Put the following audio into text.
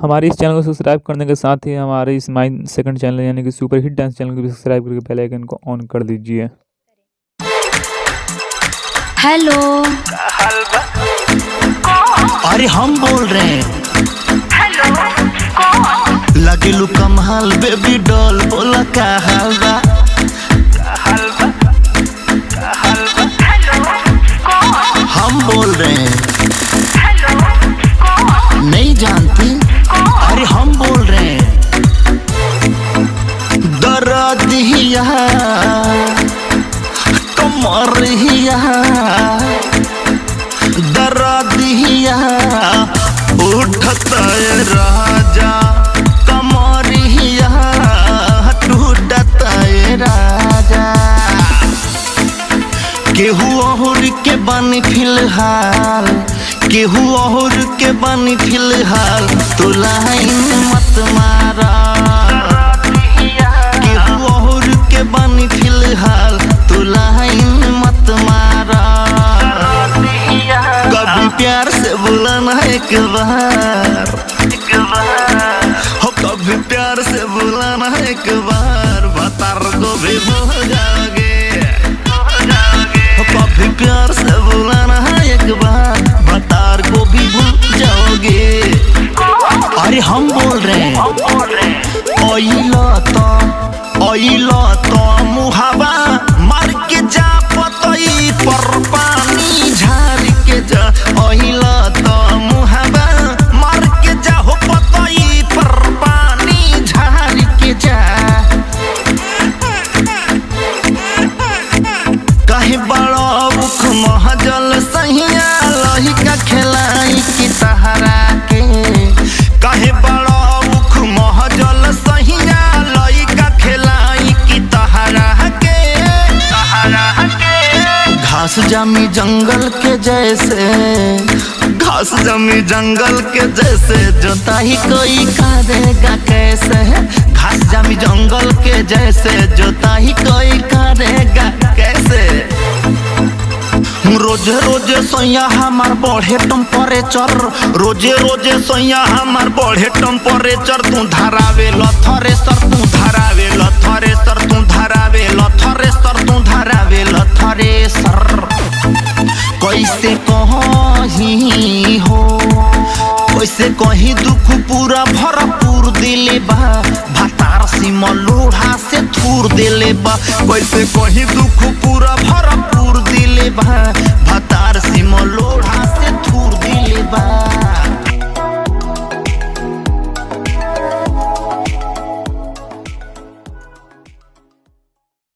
हमारे इस चैनल को सब्सक्राइब करने के साथ ही हमारे इस माई सेकंड चैनल यानी कि सुपर हिट डांस चैनल को भी सब्सक्राइब करके बेल आइकन को ऑन कर दीजिए। हेलो, अरे हम बोल रहे हैं। हेलो, कौन? लगेलू कमाल बेबी डॉल, बोला का हाल बा? हेलो, कौन? हम बोल रहे हैं। हेलो, कौन? नहीं जानती? अरे हम बोल रहे हैं। दर्दिया कमरिया, दर्दिया उठता है राजा, कमरिया टूटता है राजा। केहू और के बानी फिलहाल, केहू और के बानी फिलहाल, तो लाइन मत मारा। केहू और के बानी फिलहाल, तो लाइन मत मारा। कभी प्यार से बुलाना एक बार, हो कभी प्यार से बुलाना एक बार, बता को भी भूल जाओगे। कभी प्यार से बुलाना एक बार, बतार को भी भूल जाओगे। अरे हम बोल रहे हैं। ओइलो तो मुहावा मार के जा, पतई पर पानी झाड़ के जा। ओइलो तो मुहावा मार के जा, हो पतई पर पानी झाड़ के जा। कहीं बड़ा मुख महजल सहिया, लही का खिलाई की तहरा के। कहीं बड़ा मुख महजल सहिया, लही का खिलाई की तहरा के। घास जमी जंगल के जैसे, घास जमी जंगल के जैसे, जोताई कोई करेगा कैसे? घास जमी जंगल के जैसे, जोताई कोई करेगा कैसे? रोजे रोजे सोया हमार बढ़े टेम्परेचर, रोजे रोजे सोया हमार बढ़े टेम्परेचर। तू धरावे लथरेसर, तू धरावे लथरेसर, तू धरावे लथरेसर, तू धरावे लथरेसर। कैसे कहीं हो, कैसे कहीं दुख पूरा भरपूर दिले बा, भतार सीमा लोढ़ा से थूर दिले बा। कैसे कहीं दुख पूरा भरपूर दिले बा, भतार सीमा लोढ़ा से थूर दिले बा।